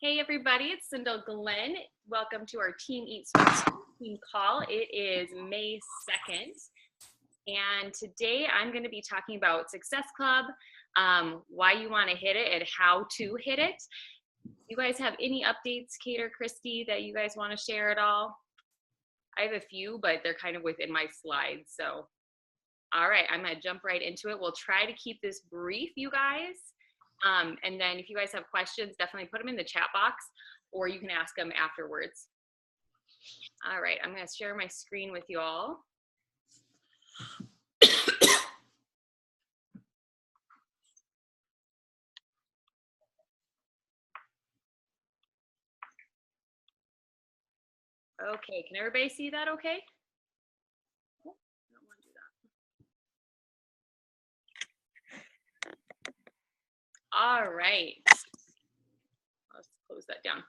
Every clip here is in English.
Hey everybody, it's Cindel Glenn. Welcome to our Team Eat Smart team call. It is May 2nd, and today I'm going to be talking about Success Club, why you want to hit it and how to hit it. You guys have any updates, Kate or Christy, that you guys want to share at all? I have a few, but they're kind of within my slides. So, all right, I'm going to jump right into it. We'll try to keep this brief, you guys. And then if you guys have questions, definitely put them in the chat box, or you can ask them afterwards. All right, I'm going to share my screen with you all. Okay, can everybody see that okay? Oh, I don't want to do that. All right, let's close that down.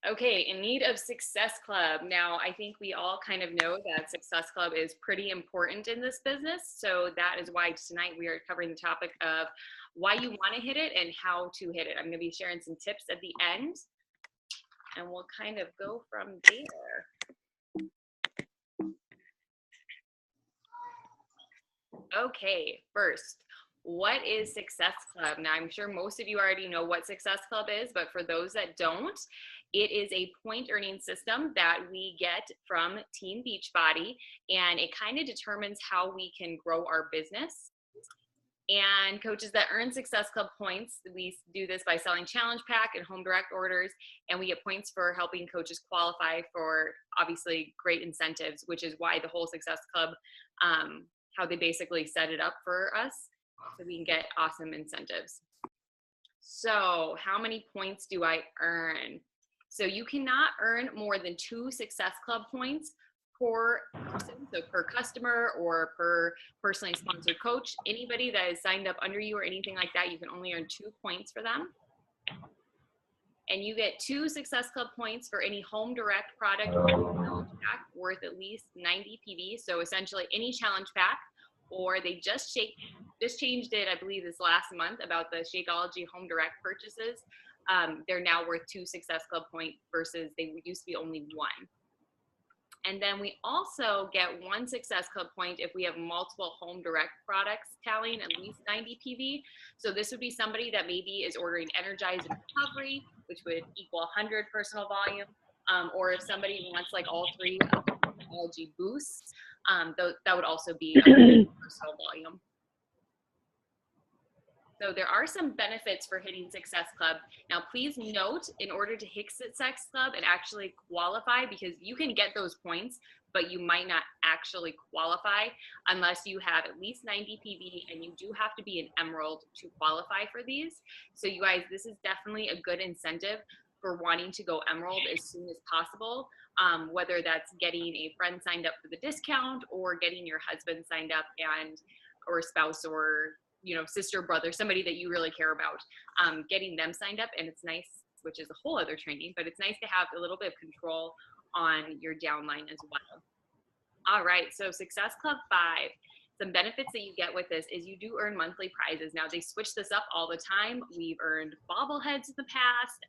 Okay, in need of Success Club. Now, I think we all kind of know that Success Club is pretty important in this business. So that is why tonight we are covering the topic of why you want to hit it and how to hit it. I'm going to be sharing some tips at the end, and we'll kind of go from there. Okay, first, what is Success Club? Now, I'm sure most of you already know what Success Club is, but for those that don't, it is a point earning system that we get from Team Beachbody, and it kind of determines how we can grow our business. And coaches that earn Success Club points, we do this by selling challenge pack and home direct orders, and we get points for helping coaches qualify for obviously great incentives, which is why the whole Success Club, how they basically set it up for us so we can get awesome incentives. So how many points do I earn? So you cannot earn more than 2 Success Club points per person, so per customer or per personally sponsored coach. Anybody that is signed up under you or anything like that, you can only earn 2 points for them. And you get 2 Success Club points for any home direct product or challenge pack worth at least 90 PV. So essentially any challenge pack, or they just changed it, I believe this last month, about the Shakeology home direct purchases. They're now worth 2 Success Club points versus they used to be only 1. And then we also get 1 Success Club point if we have multiple home direct products tallying at least 90 PV. So this would be somebody that maybe is ordering Energize and Recovery, which would equal 100 personal volume. Or if somebody wants like all 3 Shakeology boosts, that would also be a personal volume. So there are some benefits for hitting Success Club. Now, please note, in order to hit Success Club and actually qualify, because you can get those points, but you might not actually qualify unless you have at least 90 PV, and you do have to be an Emerald to qualify for these. So you guys, this is definitely a good incentive for wanting to go Emerald as soon as possible, whether that's getting a friend signed up for the discount or getting your husband signed up or spouse or sister, brother, somebody that you really care about, getting them signed up. And it's nice, which is a whole other training, but it's nice to have a little bit of control on your downline as well. All right, so Success Club 5. Some benefits that you get with this is you do earn monthly prizes. Now, they switch this up all the time. We've earned bobbleheads in the past.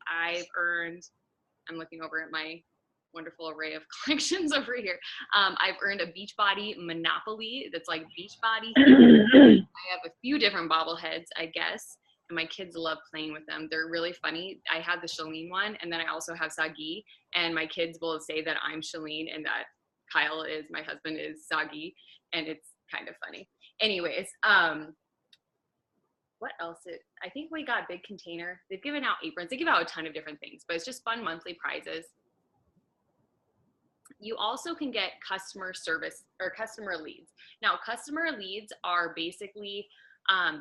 I'm looking over at my wonderful array of collections over here. I've earned a Beachbody Monopoly that's like Beachbody. I have a few different bobbleheads, I guess, and my kids love playing with them. They're really funny. I have the Shalene one, and then I also have Sagi, and my kids will say that I'm Shalene and that Kyle is, my husband is Sagi, and it's kind of funny. Anyways, what else? I think we got a big container. They've given out aprons. They give out a ton of different things, but it's just fun monthly prizes. You also can get customer service or customer leads. Now, customer leads are basically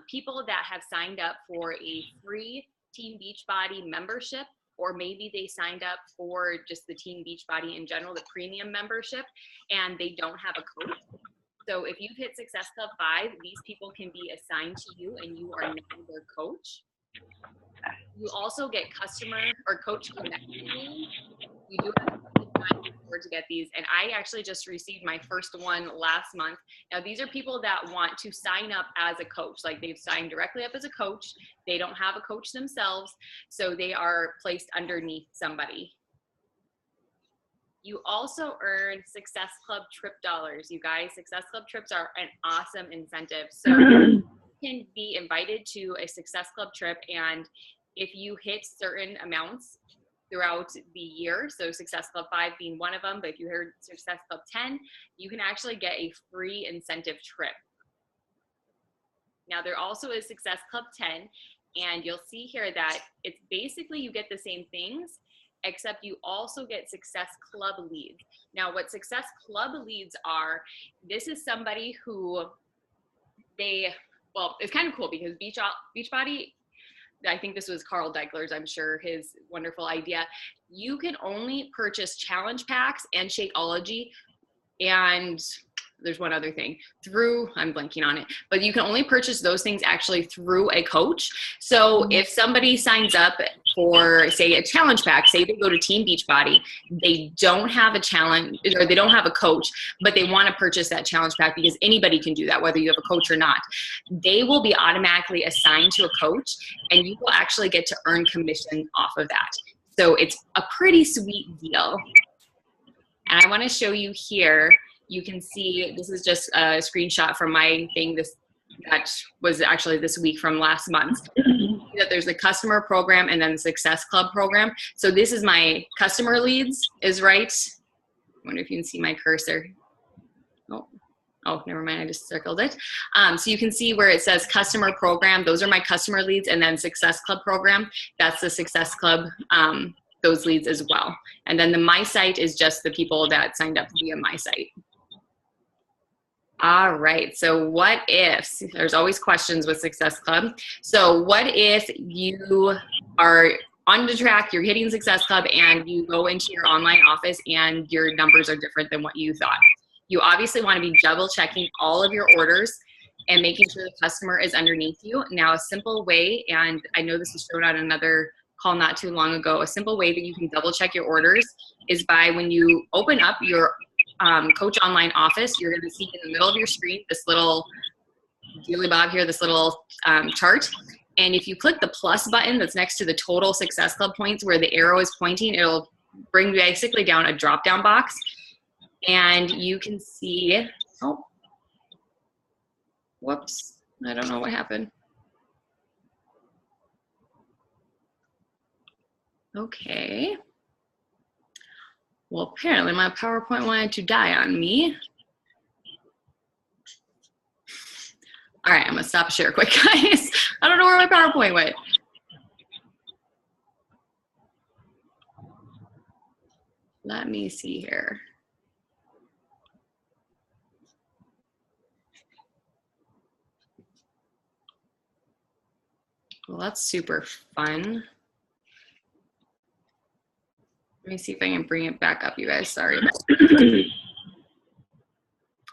people that have signed up for a free Team Beachbody membership, or maybe they signed up for just the Team Beachbody in general, the premium membership, and they don't have a coach. So if you've hit Success Club 5, these people can be assigned to you and you are now their coach. You also get customer or coach connection. You do have to looking forward to get these. And I actually just received my first one last month. Now, these are people that want to sign up as a coach. Like, they've signed directly up as a coach. They don't have a coach themselves, so they are placed underneath somebody. You also earn Success Club trip dollars. You guys, Success Club trips are an awesome incentive. So you can be invited to a Success Club trip, and if you hit certain amounts throughout the year, so Success Club 5 being one of them, but if you heard Success Club 10, you can actually get a free incentive trip. Now, there also is Success Club 10, and you'll see here that it's basically you get the same things, except you also get Success Club leads. Now, what Success Club leads are, this is somebody who well, it's kind of cool because Beachbody, I think this was Carl Deichler's, I'm sure, his wonderful idea. You can only purchase challenge packs and Shakeology, and there's one other thing through, I'm blanking on it, but you can only purchase those things actually through a coach. So if somebody signs up for, say, a challenge pack, say they go to Team Beachbody, they don't have a challenge, or they don't have a coach, but they want to purchase that challenge pack because anybody can do that, whether you have a coach or not. They will be automatically assigned to a coach, and you will actually get to earn commission off of that. So it's a pretty sweet deal. And I want to show you here, you can see, this is just a screenshot from my thing, that was actually this week from last month. That there's the customer program and then the Success Club program. So this is my customer leads is right. I wonder if you can see my cursor. Oh, never mind, I just circled it. So you can see where it says customer program, those are my customer leads, and then Success Club program, that's the Success Club, those leads as well. And then the My Site is just the people that signed up via My Site. All right, so what if, there's always questions with Success Club. So what if you are on the track, you're hitting Success Club, and you go into your online office and your numbers are different than what you thought? You obviously want to be double checking all of your orders and making sure the customer is underneath you. Now, a simple way, and I know this was shown on another call not too long ago, a simple way that you can double check your orders is by when you open up your Coach Online office, you're going to see in the middle of your screen this little dealy bob here, this little chart. And if you click the plus button that's next to the total Success Club points where the arrow is pointing, it'll bring basically down a drop down box. And you can see, oh, whoops, I don't know what happened. Okay. Well, apparently my PowerPoint wanted to die on me. All right, I'm gonna stop share quick, guys. I don't know where my PowerPoint went. Let me see here. Well, that's super fun. Let me see if I can bring it back up, you guys. Sorry about that.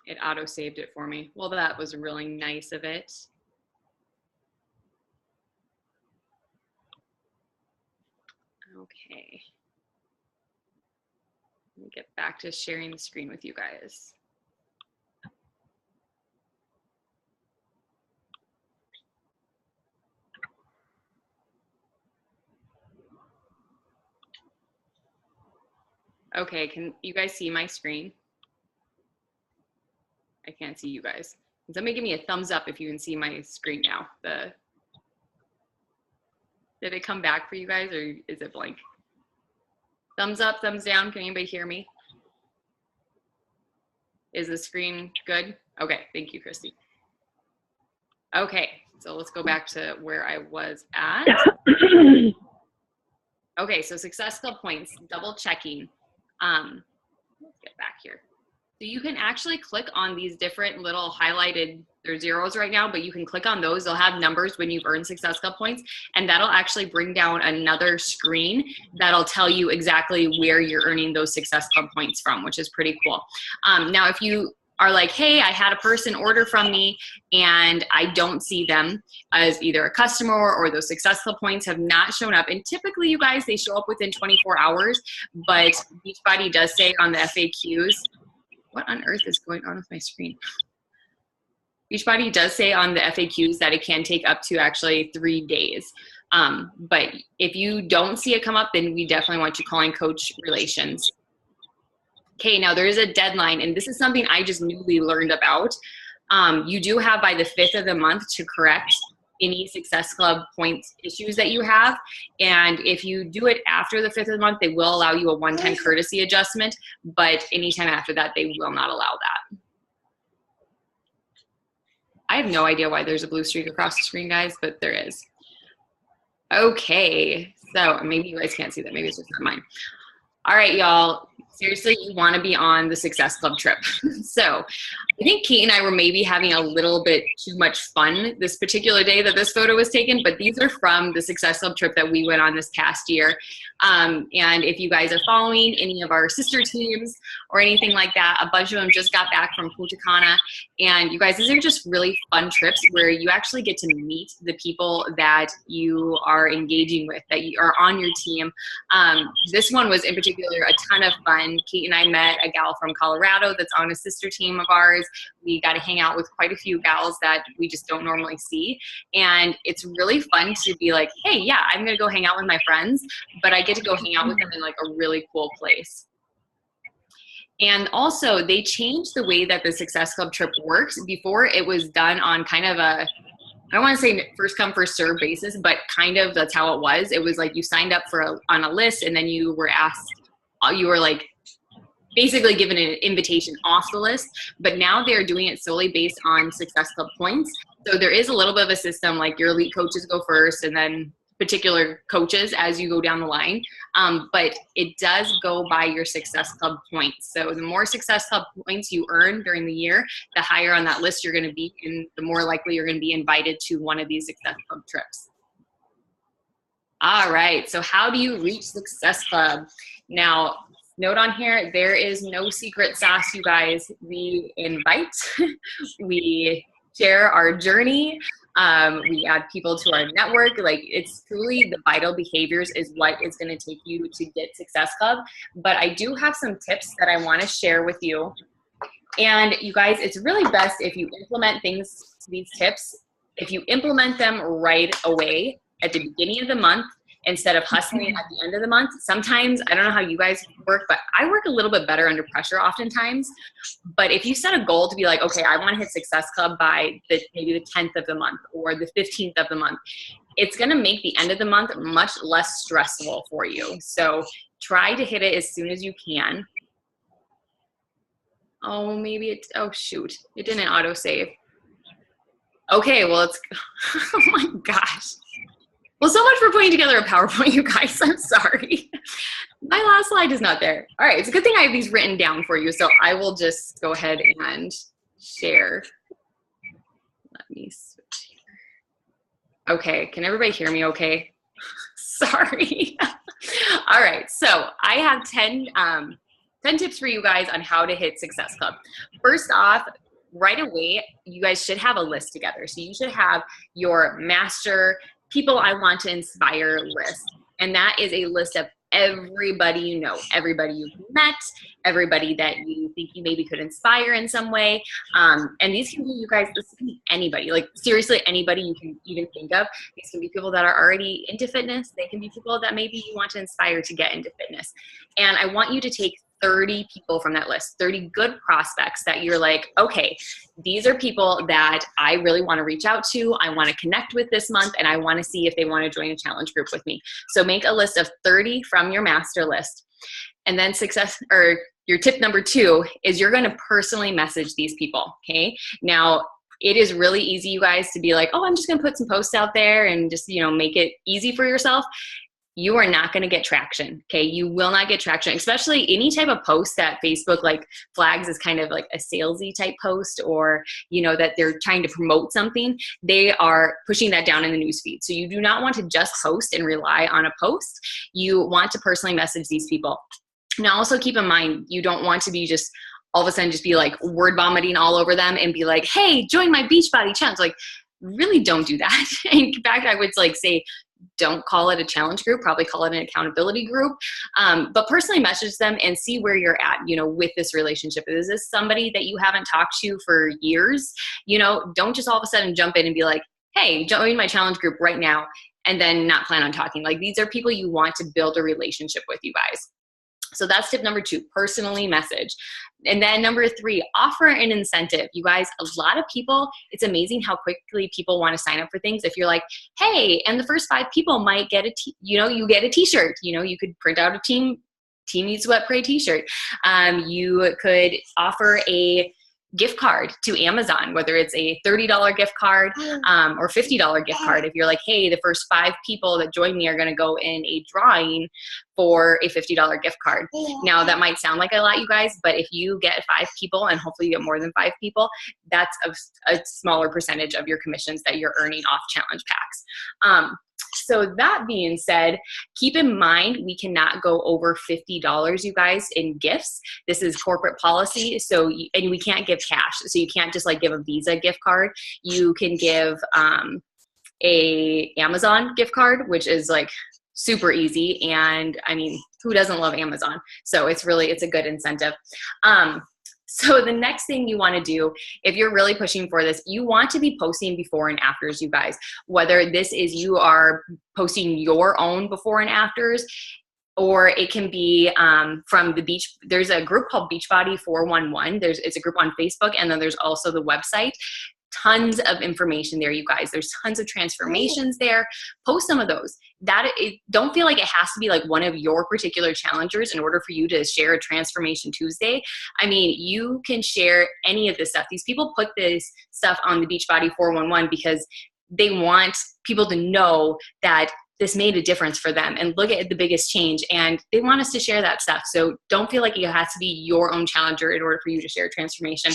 It auto-saved it for me. Well, that was really nice of it. Okay. Let me get back to sharing the screen with you guys. Okay, can you guys see my screen? I can't see you guys. Somebody give me a thumbs up if you can see my screen now. Did it come back for you guys, or is it blank? Thumbs up, thumbs down, can anybody hear me? Is the screen good? Okay, thank you, Christy. Okay, so let's go back to where I was at. Okay, so Success Club points, double checking. Let's get back here. So you can actually click on these different little highlighted, they're zeros right now, but you can click on those. They'll have numbers when you've earned Success Club points, and that'll actually bring down another screen that'll tell you exactly where you're earning those Success Club points from, which is pretty cool. Now, if you are like, hey, I had a person order from me and I don't see them as either a customer or those Success Club points have not shown up. And typically, you guys, they show up within 24 hours, but Beachbody does say on the FAQs, what on earth is going on with my screen? Beachbody does say on the FAQs that it can take up to actually 3 days. But if you don't see it come up, then we definitely want you calling Coach Relations. Okay, now there is a deadline, and this is something I just newly learned about. You do have by the 5th of the month to correct any Success Club points issues that you have. And if you do it after the 5th of the month, they will allow you a one-time courtesy adjustment, but anytime after that, they will not allow that. I have no idea why there's a blue streak across the screen, guys, but there is. Okay, so maybe you guys can't see that. Maybe it's just not mine. All right, y'all. Seriously, you want to be on the Success Club trip. So I think Kate and I were maybe having a little bit too much fun this particular day that this photo was taken, but these are from the Success Club trip that we went on this past year. And if you guys are following any of our sister teams or anything like that, a bunch of them just got back from Punta Cana. And you guys, these are just really fun trips where you actually get to meet the people that you are engaging with, that you are on your team. This one was in particular a ton of fun. Kate and I met a gal from Colorado that's on a sister team of ours. We got to hang out with quite a few gals that we just don't normally see. And it's really fun to be like, hey, yeah, I'm going to go hang out with my friends, but I get to go hang out with them in like a really cool place. And also, they changed the way that the Success Club trip works. Before, it was done on kind of a, I don't want to say first come, first serve basis, but kind of that's how it was. It was like you signed up for on a list, and then you were asked, you were like basically given an invitation off the list. But now they're doing it solely based on Success Club points. So there is a little bit of a system, like your elite coaches go first, and then particular coaches as you go down the line, but it does go by your Success Club points. So the more Success Club points you earn during the year, the higher on that list you're going to be, and the more likely you're going to be invited to one of these Success Club trips. All right, so how do you reach Success Club? Now, note on here, there is no secret sauce, you guys. We invite, we share our journey. We add people to our network. Like, it's truly the vital behaviors is what is going to take you to get Success Club. But I do have some tips that I want to share with you. And you guys, it's really best if you implement these tips, if you implement them right away at the beginning of the month, instead of hustling at the end of the month. Sometimes, I don't know how you guys work, but I work a little bit better under pressure oftentimes. But if you set a goal to be like, okay, I want to hit Success Club by maybe the 10th of the month or the 15th of the month, it's going to make the end of the month much less stressful for you. So try to hit it as soon as you can. Oh, maybe oh shoot, it didn't auto save. Okay, well, it's, oh my gosh. Well, so much for putting together a PowerPoint, you guys. I'm sorry. My last slide is not there. All right, it's a good thing I have these written down for you, so I will just go ahead and share. Let me switch here. Okay, can everybody hear me okay? Sorry. All right, so I have 10 tips for you guys on how to hit Success Club. First off, right away, you guys should have a list together. So you should have your master people I want to inspire list. And that is a list of everybody you know, everybody you've met, everybody that you think you maybe could inspire in some way. And these can be, you guys, this can be anybody, like seriously anybody you can even think of. These can be people that are already into fitness. They can be people that maybe you want to inspire to get into fitness. And I want you to take 30 people from that list, 30 good prospects that you're like, okay, these are people that I really want to reach out to. I want to connect with this month, and I want to see if they want to join a challenge group with me. So make a list of 30 from your master list. And then your tip number 2 is you're going to personally message these people. Okay. Now, it is really easy, you guys, to be like, oh, I'm just going to put some posts out there and just, make it easy for yourself. You are not going to get traction, okay? You will not get traction, especially any type of post that Facebook like flags as kind of like a salesy type post, or, that they're trying to promote something. They are pushing that down in the newsfeed. So you do not want to just post and rely on a post. You want to personally message these people. Now, also keep in mind, you don't want to be just all of a sudden just be like word vomiting all over them and be like, hey, join my Beachbody challenge. Like, really don't do that. In fact, I would like say, don't call it a challenge group, probably call it an accountability group. But personally message them and see where you're at, you know, with this relationship. Is this somebody that you haven't talked to for years? You know, don't just all of a sudden jump in and be like, hey, join my challenge group right now, and then not plan on talking. Like, these are people you want to build a relationship with, you guys. So that's tip number 2, personally message. And then number 3, offer an incentive. You guys, a lot of people, it's amazing how quickly people want to sign up for things. If you're like, hey, and the first 5 people might get you get a t-shirt, you know, you could print out a Team Eat Sweat Pray t-shirt. You could offer a gift card to Amazon, whether it's a $30 gift card or $50 gift card. If you're like, hey, the first 5 people that join me are going to go in a drawing for a $50 gift card. Now, that might sound like a lot, you guys, but if you get 5 people, and hopefully you get more than 5 people, that's a smaller percentage of your commissions that you're earning off challenge packs. So that being said, keep in mind, we cannot go over $50, you guys, in gifts. This is corporate policy. So, and we can't give cash. So you can't just like give a Visa gift card. You can give a Amazon gift card, which is like super easy. And I mean, who doesn't love Amazon? So it's a good incentive. So the next thing you want to do, if you're really pushing for this, you want to be posting before and afters, you guys. Whether this is you are posting your own before and afters, or it can be from the beach. There's a group called Beachbody 411. It's a group on Facebook, and then there's also the website. Tons of information there, you guys. There's tons of transformations there. Post some of those. Don't feel like it has to be like one of your particular challengers in order for you to share a Transformation Tuesday. I mean, you can share any of this stuff. These people put this stuff on the Beachbody 411 because they want people to know that this made a difference for them and look at the biggest change, and they want us to share that stuff. So don't feel like it has to be your own challenger in order for you to share transformation.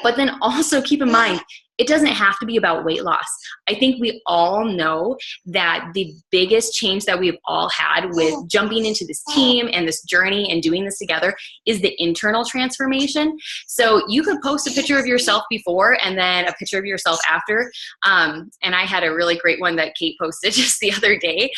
But then also keep in mind, it doesn't have to be about weight loss. I think we all know that the biggest change that we've all had with jumping into this team and this journey and doing this together is the internal transformation. So you could post a picture of yourself before and then a picture of yourself after. And I had a really great one that Kate posted just the other day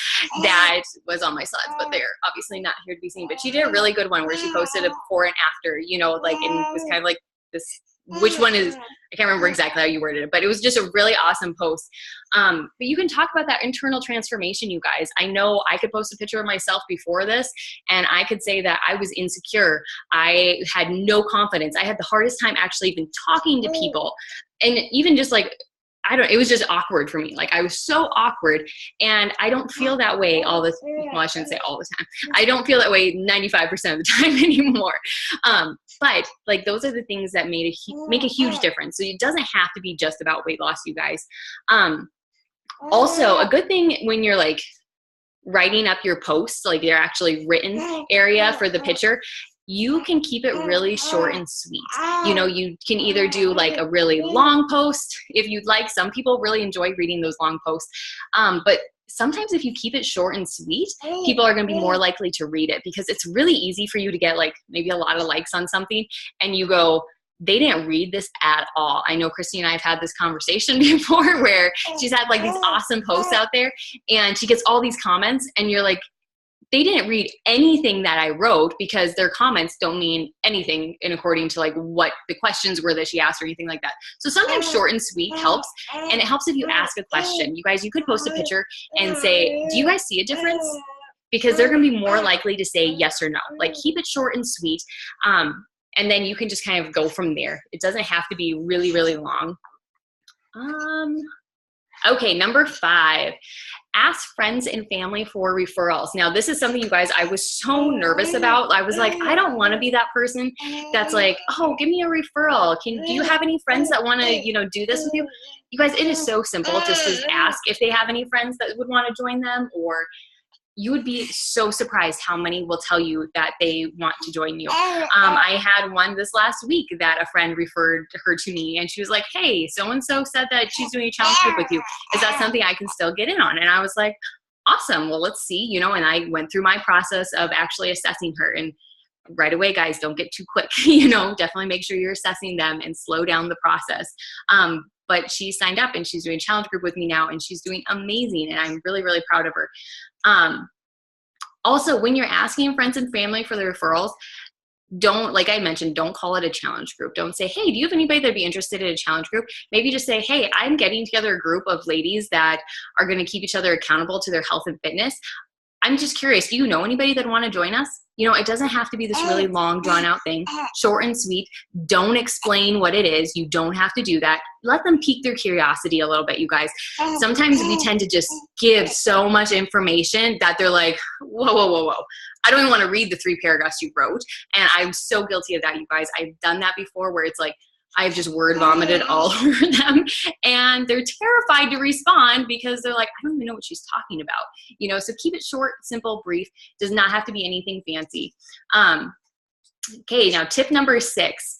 that was on my slides, but they're obviously not here to be seen. But she did a really good one where she posted a before and after, you know, like, and it was kind of like this, which one is, I can't remember exactly how you worded it, but it was just a really awesome post. But you can talk about that internal transformation, you guys. I know I could post a picture of myself before this, and I could say that I was insecure. I had no confidence. I had the hardest time actually even talking to people. And even just like, it was just awkward for me. Like, I was so awkward, and I don't feel that way well, I shouldn't say all the time. I don't feel that way 95% of the time anymore. But like, those are the things that make a huge difference. So it doesn't have to be just about weight loss, you guys. Also, a good thing when you're like writing up your posts, like your actually written area for the picture, you can keep it really short and sweet. You know, you can either do like a really long post if you'd like. Some people really enjoy reading those long posts. But sometimes if you keep it short and sweet, people are going to be more likely to read it, because it's really easy for you to get like maybe a lot of likes on something and you go, they didn't read this at all. I know Christy and I have had this conversation before where she's had like these awesome posts out there and she gets all these comments and you're like, they didn't read anything that I wrote, because their comments don't mean anything in according to like what the questions were that she asked or anything like that. So sometimes short and sweet helps. And it helps if you ask a question. You guys, you could post a picture and say, do you guys see a difference? Because they're going to be more likely to say yes or no. Like, keep it short and sweet. And then you can just kind of go from there. It doesn't have to be really, really long. Okay, number 5, ask friends and family for referrals. Now, this is something, you guys, I was so nervous about. I was like, I don't want to be that person that's like, oh, give me a referral. Do you have any friends that want to, you know, do this with you? You guys, it is so simple. Just ask if they have any friends that would want to join them, or you would be so surprised how many will tell you that they want to join you. I had one this last week that a friend referred her to me, and she was like, hey, so-and-so said that she's doing a challenge group with you. Is that something I can still get in on? And I was like, awesome. Well, let's see, you know, and I went through my process of actually assessing her. And right away, guys, don't get too quick. You know, definitely make sure you're assessing them and slow down the process. But she signed up and she's doing challenge group with me now, and she's doing amazing. And I'm really, really proud of her. Also, when you're asking friends and family for the referrals, don't, like I mentioned, don't call it a challenge group. Don't say, hey, do you have anybody that'd be interested in a challenge group? Maybe just say, hey, I'm getting together a group of ladies that are going to keep each other accountable to their health and fitness. I'm just curious, do you know anybody that want to join us? You know, it doesn't have to be this really long, drawn out thing. Short and sweet. Don't explain what it is. You don't have to do that. Let them pique their curiosity a little bit, you guys. Sometimes we tend to just give so much information that they're like, whoa, whoa, whoa, whoa. I don't even want to read the 3 paragraphs you wrote. And I'm so guilty of that, you guys. I've done that before where it's like, I've just word vomited all over them, and they're terrified to respond because they're like, I don't even know what she's talking about. You know, so keep it short, simple, brief. Does not have to be anything fancy. Okay, now tip number 6.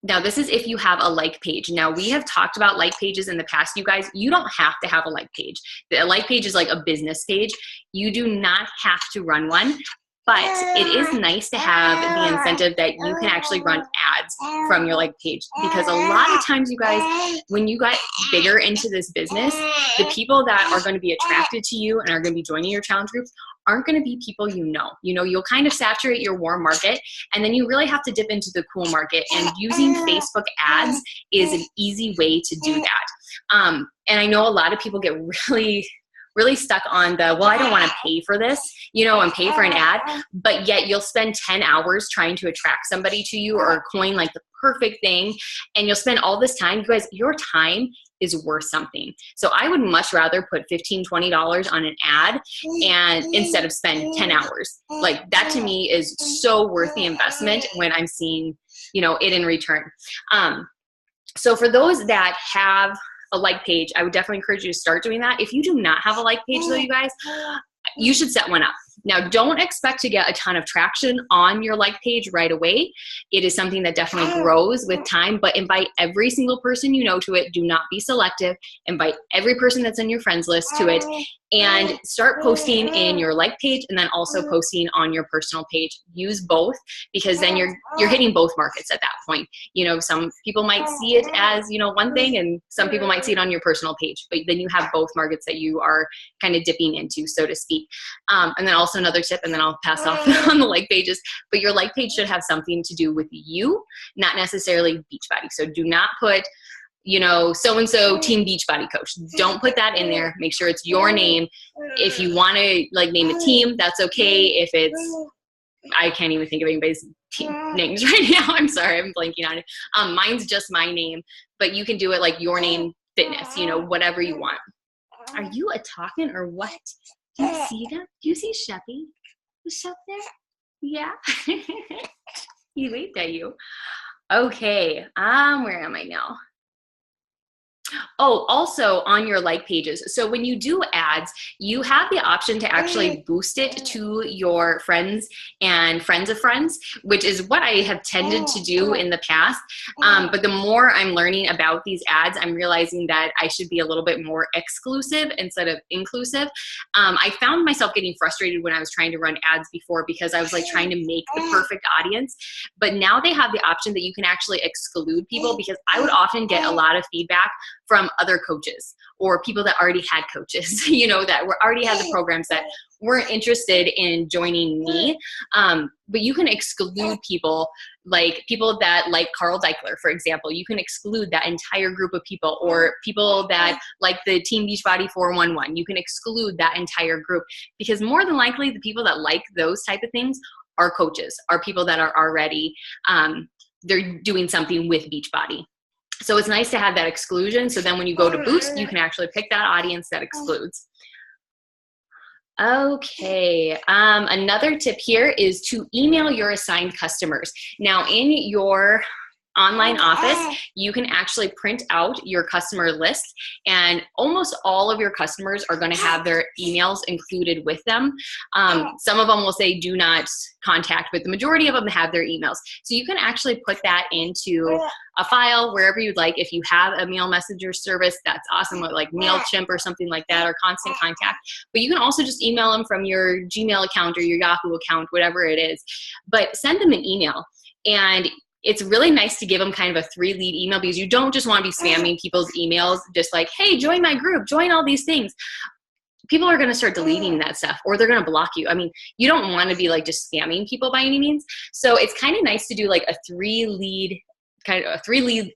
Now this is if you have a like page. Now we have talked about like pages in the past, you guys. You don't have to have a like page. A like page is like a business page. You do not have to run one. But it is nice to have the incentive that you can actually run ads from your like page, because a lot of times, you guys, when you got bigger into this business, the people that are going to be attracted to you and are going to be joining your challenge groups aren't going to be people you know. You know, you'll kind of saturate your warm market, and then you really have to dip into the cool market, and using Facebook ads is an easy way to do that. And I know a lot of people get really stuck on the, well, I don't want to pay for this, you know, and pay for an ad, but yet you'll spend 10 hours trying to attract somebody to you or coin like the perfect thing. And you'll spend all this time. You guys, your time is worth something. So I would much rather put $15, $20 on an ad and instead of spend 10 hours. Like that to me is so worth the investment when I'm seeing, you know, it in return. So for those that have a like page, I would definitely encourage you to start doing that. If you do not have a like page though, you guys, you should set one up. Now, don't expect to get a ton of traction on your like page right away. It is something that definitely grows with time, but invite every single person you know to it. Do not be selective. Invite every person that's in your friends list to it, and start posting in your like page and then also posting on your personal page. Use both, because then you're hitting both markets at that point. You know, some people might see it as, you know, one thing, and some people might see it on your personal page, but then you have both markets that you are kind of dipping into, so to speak. And then also another tip, and then I'll pass off on the like pages, but your like page should have something to do with you, not necessarily Beachbody. So do not put, you know, so-and-so team Beachbody coach. Don't put that in there. Make sure it's your name. If you want to like name a team, that's okay. If it's, I can't even think of anybody's team names right now. I'm sorry, I'm blanking on it. Mine's just my name, but you can do it like your name fitness, you know, whatever you want. Are you a talking or what? Do you see them? Do you see Sheppy? Is Shep there? Yeah. He waved at you. Okay. Where am I now? Oh, also on your like pages. So when you do ads, you have the option to actually boost it to your friends and friends of friends, which is what I have tended to do in the past. But the more I'm learning about these ads, I'm realizing that I should be a little bit more exclusive instead of inclusive. I found myself getting frustrated when I was trying to run ads before, because I was like trying to make the perfect audience. But now they have the option that you can actually exclude people, because I would often get a lot of feedback from other coaches or people that already had coaches, you know, that were already had the programs that weren't interested in joining me. But you can exclude people, like people that like Carl Deichler, for example. You can exclude that entire group of people, or people that like the Team Beachbody 411. You can exclude that entire group, because more than likely the people that like those type of things are coaches, are people that are already, they're doing something with Beachbody. So it's nice to have that exclusion. So then when you go to boost, you can actually pick that audience that excludes. Okay, another tip here is to email your assigned customers. Now in your online office, you can actually print out your customer list, and almost all of your customers are going to have their emails included with them. Some of them will say do not contact, but the majority of them have their emails. So you can actually put that into a file wherever you'd like. If you have a mail messenger service, that's awesome, like MailChimp or something like that, or Constant Contact. But you can also just email them from your Gmail account or your Yahoo account, whatever it is. But send them an email. And it's really nice to give them kind of a 3-lead email, because you don't just want to be spamming people's emails just like, hey, join my group, join all these things. People are going to start deleting that stuff, or they're going to block you. I mean, you don't want to be like just spamming people by any means. So it's kind of nice to do like a 3-lead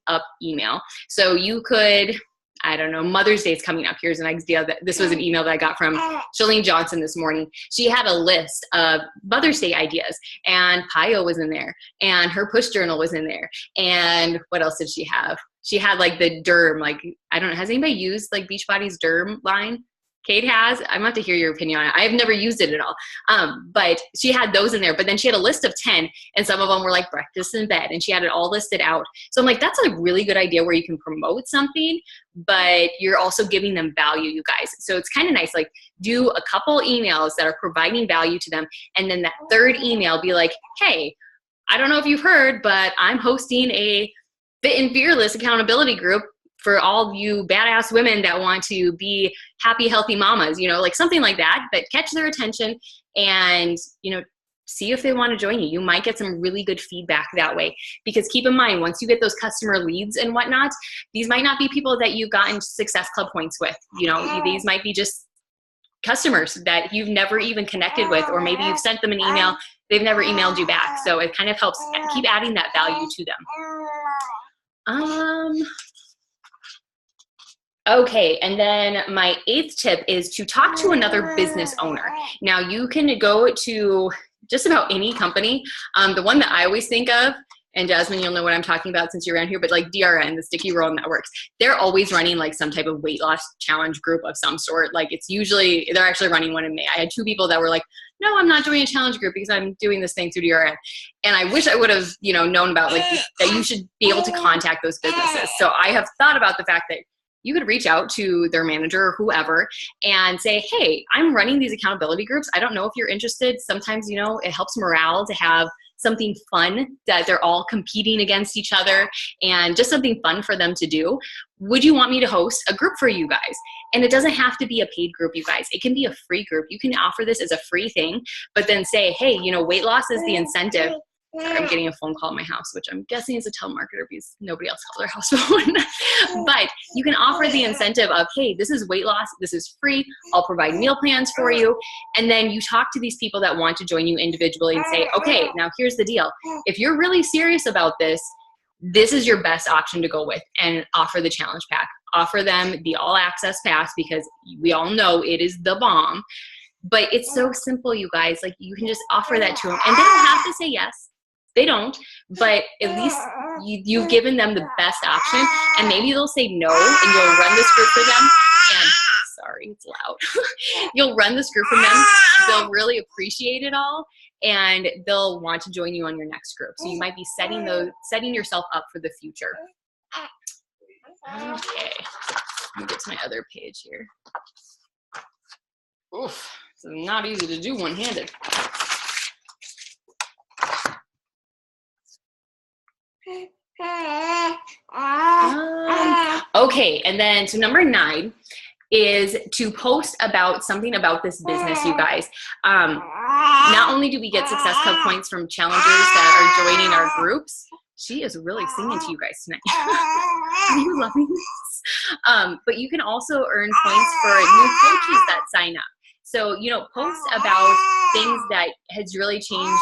up email. So you could, I don't know, Mother's Day is coming up. Here's an idea. This was an email that I got from Shalene Johnson this morning. She had a list of Mother's Day ideas, and PIO was in there, and her push journal was in there. And what else did she have? She had like the Derm, like, I don't know, has anybody used like Beachbody's Derm line? Kate has. I'm about to hear your opinion on it. I've never used it at all. But she had those in there. But then she had a list of 10, and some of them were like breakfast in bed, and she had it all listed out. So I'm like, that's a really good idea where you can promote something, but you're also giving them value, you guys. So it's kind of nice, like do a couple emails that are providing value to them. And then that third email be like, hey, I don't know if you've heard, but I'm hosting a Fit and Fearless accountability group for all you badass women that want to be happy, healthy mamas, you know, like something like that, but catch their attention and, you know, see if they want to join you. You might get some really good feedback that way, because keep in mind, once you get those customer leads and whatnot, these might not be people that you've gotten Success Club points with. You know, these might be just customers that you've never even connected with, or maybe you've sent them an email, they've never emailed you back. So it kind of helps keep adding that value to them. Okay, and then my 8th tip is to talk to another business owner. Now you can go to just about any company. The one that I always think of, and Jasmine, you'll know what I'm talking about since you're around here, but like DRN, the Sticky Roll Networks, they're always running like some type of weight loss challenge group of some sort. Like it's usually, they're actually running one in May. I had 2 people that were like, no, I'm not doing a challenge group because I'm doing this thing through DRN. And I wish I would have, you know, known about like that you should be able to contact those businesses. So I have thought about the fact that you could reach out to their manager or whoever and say, hey, I'm running these accountability groups. I don't know if you're interested. Sometimes, you know, it helps morale to have something fun that they're all competing against each other and just something fun for them to do. Would you want me to host a group for you guys? And it doesn't have to be a paid group, you guys. It can be a free group. You can offer this as a free thing, but then say, hey, you know, weight loss is the incentive. I'm getting a phone call in my house, which I'm guessing is a telemarketer because nobody else calls their house phone. But you can offer the incentive of, hey, this is weight loss. This is free. I'll provide meal plans for you. And then you talk to these people that want to join you individually and say, okay, now here's the deal. If you're really serious about this, this is your best option to go with, and offer the challenge pack. Offer them the all access pass because we all know it is the bomb. But it's so simple, you guys. Like you can just offer that to them, and they don't have to say yes. They don't, but at least you've given them the best option, and maybe they'll say no, and you'll run this group for them. And sorry, it's loud. You'll run this group for them. They'll really appreciate it all, and they'll want to join you on your next group. So you might be setting yourself up for the future. Okay, let me get to my other page here. Oof, it's not easy to do one-handed. Okay, and then so number 9 is to post about something about this business, you guys. Not only do we get Success Club points from challengers that are joining our groups. She is really singing to you guys tonight. Are you loving this? But you can also earn points for new coaches that sign up. So, you know, post about things that has really changed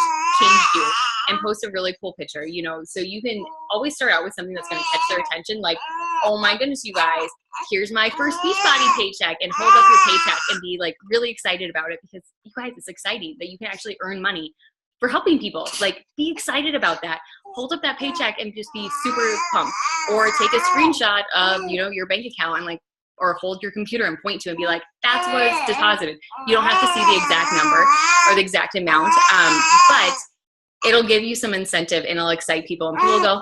you, and post a really cool picture, you know. So you can always start out with something that's going to catch their attention, like, oh my goodness, you guys, here's my first Beachbody paycheck, and hold up your paycheck and be like really excited about it, because you guys, it's exciting that you can actually earn money for helping people. Like, be excited about that. Hold up that paycheck and just be super pumped, or take a screenshot of, you know, your bank account and like, or hold your computer and point to and be like, that's what's deposited. You don't have to see the exact number or the exact amount, but it'll give you some incentive and it'll excite people, and people will go,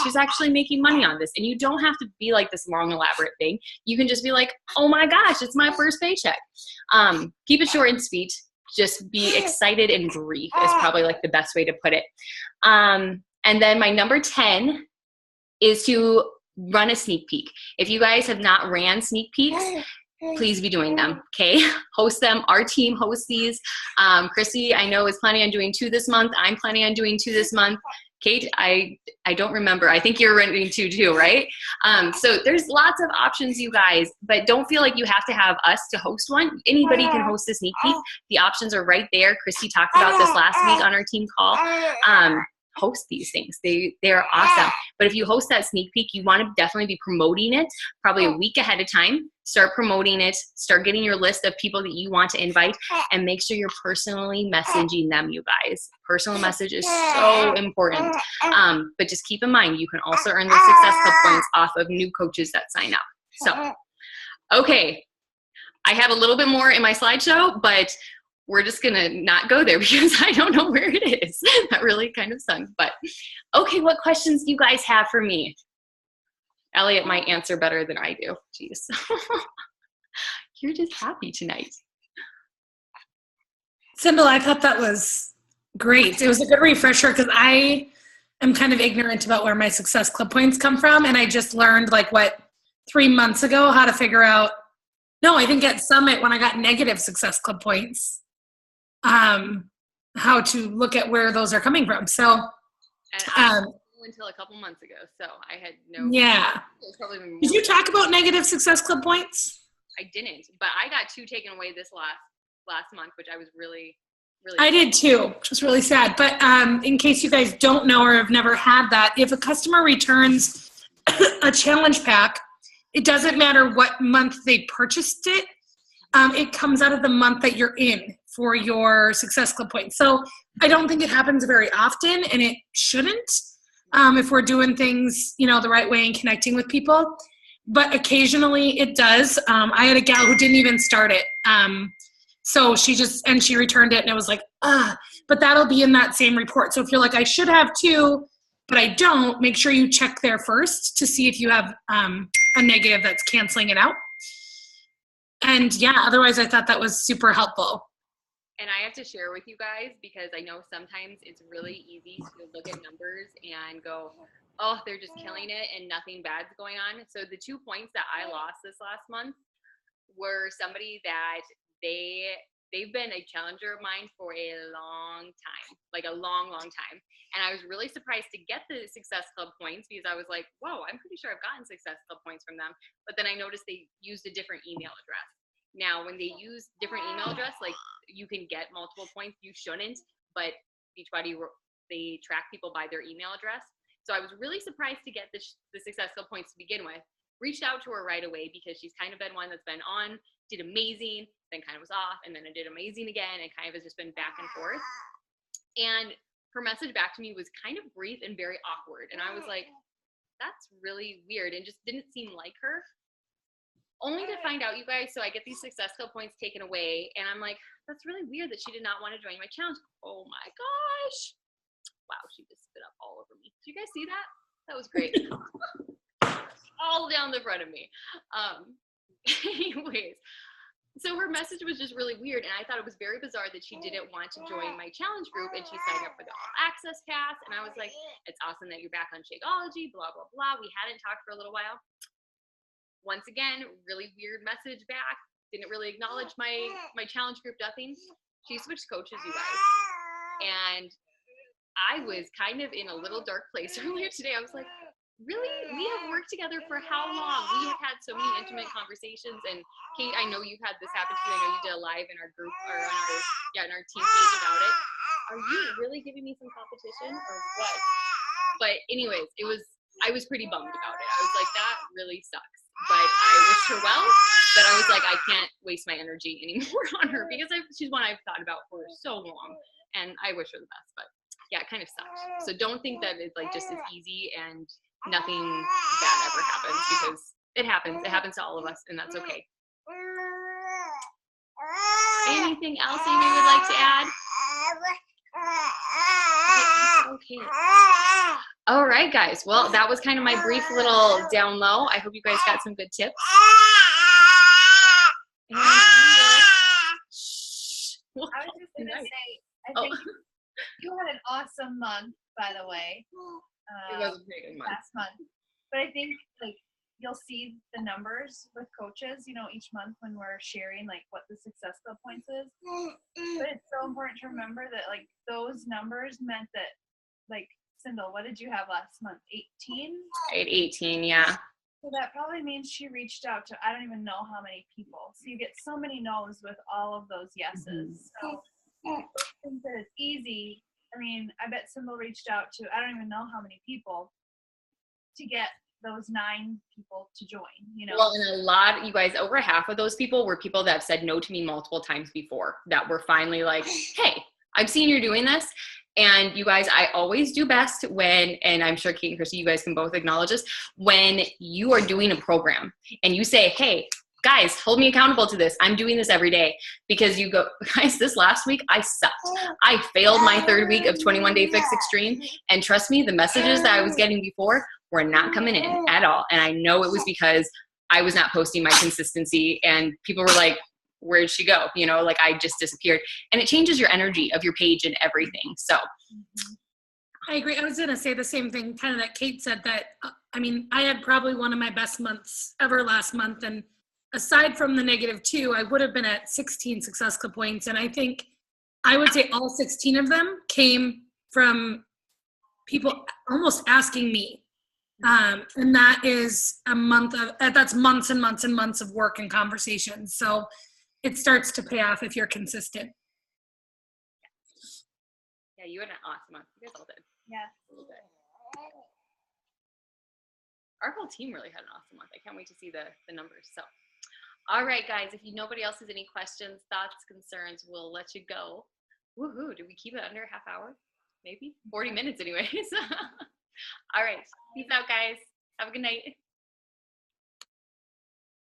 she's actually making money on this. And you don't have to be like this long, elaborate thing. You can just be like, oh my gosh, it's my first paycheck. Keep it short and sweet. Just be excited and brief is probably like the best way to put it. And then my number 10 is to run a sneak peek. If you guys have not ran sneak peeks, please be doing them, okay? Host them. Our team hosts these. Chrissy, I know, is planning on doing 2 this month. I'm planning on doing 2 this month. Kate, I don't remember. I think you're running 2 too, right? So there's lots of options, you guys, but don't feel like you have to have us to host one. Anybody can host a sneak peek. The options are right there. Chrissy talked about this last week on our team call. Host these things. They're awesome. But if you host that sneak peek, you want to definitely be promoting it probably a week ahead of time. Start promoting it. Start getting your list of people that you want to invite, and make sure you're personally messaging them, you guys. Personal message is so important. But just keep in mind, you can also earn the Success Club points off of new coaches that sign up. So, okay. I have a little bit more in my slideshow, but we're just going to not go there because I don't know where it is. That really kind of sunk. But okay, what questions do you guys have for me? Elliot might answer better than I do. Jeez. You're just happy tonight. Cymbal, I thought that was great. It was a good refresher because I am kind of ignorant about where my Success Club points come from. And I just learned 3 months ago how to figure out, no, I think at Summit when I got negative Success Club points, how to look at where those are coming from. So, until a couple months ago, so I had no. Yeah. Did you talk about negative Success Club points? I didn't, but I got 2 taken away this last month, which I was really. I did too, which was really sad. But in case you guys don't know or have never had that, if a customer returns a challenge pack, it doesn't matter what month they purchased it. It comes out of the month that you're in for your Success Club points. So I don't think it happens very often, and it shouldn't if we're doing things, the right way and connecting with people. But occasionally it does. I had a gal who didn't even start it. So she returned it, and it was like, but that'll be in that same report. So if you're like, I should have 2, but I don't, make sure you check there first to see if you have a negative that's canceling it out. And yeah, otherwise I thought that was super helpful. And I have to share with you guys because I know sometimes it's really easy to look at numbers and go, oh, they're just killing it and nothing bad's going on. So the 2 points that I lost this last month were somebody that they've been a challenger of mine for a long time, like a long, long time. And I was really surprised to get the Success Club points because I was like, whoa, I'm pretty sure I've gotten Success Club points from them. But then I noticed they used a different email address. Now, when they use different email address, like you can get multiple points, you shouldn't, but Beachbody, they track people by their email address. So I was really surprised to get the Success Club points to begin with. Reached out to her right away because she's kind of been one that's been on, did amazing, then kind of was off, and then it did amazing again, and kind of has just been back and forth. And her message back to me was kind of brief and very awkward. And I was like, that's really weird and just didn't seem like her. Only to find out, you guys, so I get these Success Club points taken away, and I'm like, that's really weird that she did not want to join my challenge. Oh my gosh. Wow, she just spit up all over me. Did you guys see that? That was great. All down the front of me. Anyways, so her message was just really weird, and I thought it was very bizarre that she didn't want to join my challenge group, and she signed up for the All Access Pass, and I was like, it's awesome that you're back on Shakeology, blah, blah, blah. We hadn't talked for a little while. Once again, really weird message back. Didn't really acknowledge my challenge group, nothing. She switched coaches, you guys. And I was kind of in a little dark place earlier today. I was like, really? We have worked together for how long? We have had so many intimate conversations. And Kate, I know you've had this happen to you. I know you did a live in our group or on our team page about it. Are you really giving me some competition or what? But anyways, I was pretty bummed about it. I was like, that really sucks. But I wished her well, but I was like, I can't waste my energy anymore on her because she's one I've thought about for so long, and I wish her the best. But yeah, it kind of sucked. So don't think that it's like just as easy and nothing bad ever happens, because it happens. It happens to all of us, and that's okay. Anything else Amy would like to add? Okay. All right, guys. Well, that was kind of my brief little down low. I hope you guys got some good tips. And I was just gonna say, I think you had an awesome month, by the way. it was a pretty good month. Last month. But I think like you'll see the numbers with coaches, you know, each month when we're sharing like what the Success Club points is. But it's so important to remember that like those numbers meant that like Sindel, what did you have last month? 18? I had 18, yeah. So that probably means she reached out to I don't even know how many people. So you get so many no's with all of those yeses. So I think that it's easy. I mean, I bet Sindel reached out to I don't even know how many people to get those 9 people to join, you know. Well, and a lot, you guys, over half of those people were people that have said no to me multiple times before, that were finally like, hey, I've seen you're doing this. And you guys, I always do best when, and I'm sure Kate and Christy, you guys can both acknowledge this, when you are doing a program and you say, hey, guys, hold me accountable to this. I'm doing this every day. Because you go, guys, this last week, I sucked. I failed my 3rd week of 21 Day Fix Extreme. And trust me, the messages that I was getting before were not coming in at all. And I know it was because I was not posting my consistency and people were like, where'd she go? You know, like I just disappeared. And it changes your energy of your page and everything. So I agree. I was going to say the same thing kind of that Kate said, that, I mean, I had probably one of my best months ever last month. And aside from the -2, I would have been at 16 Success Club points. And I think I would say all 16 of them came from people almost asking me. And that is a month of, that's months and months and months of work and conversations. So it starts to pay off if you're consistent. yeah, you had an awesome month. You guys all did. Yeah. A little bit. Our whole team really had an awesome month. I can't wait to see the numbers. So, all right, guys, if nobody else has any questions, thoughts, concerns, we'll let you go. Woohoo. Do we keep it under a half hour? Maybe 40 minutes anyways. All right. Peace out, guys. Have a good night.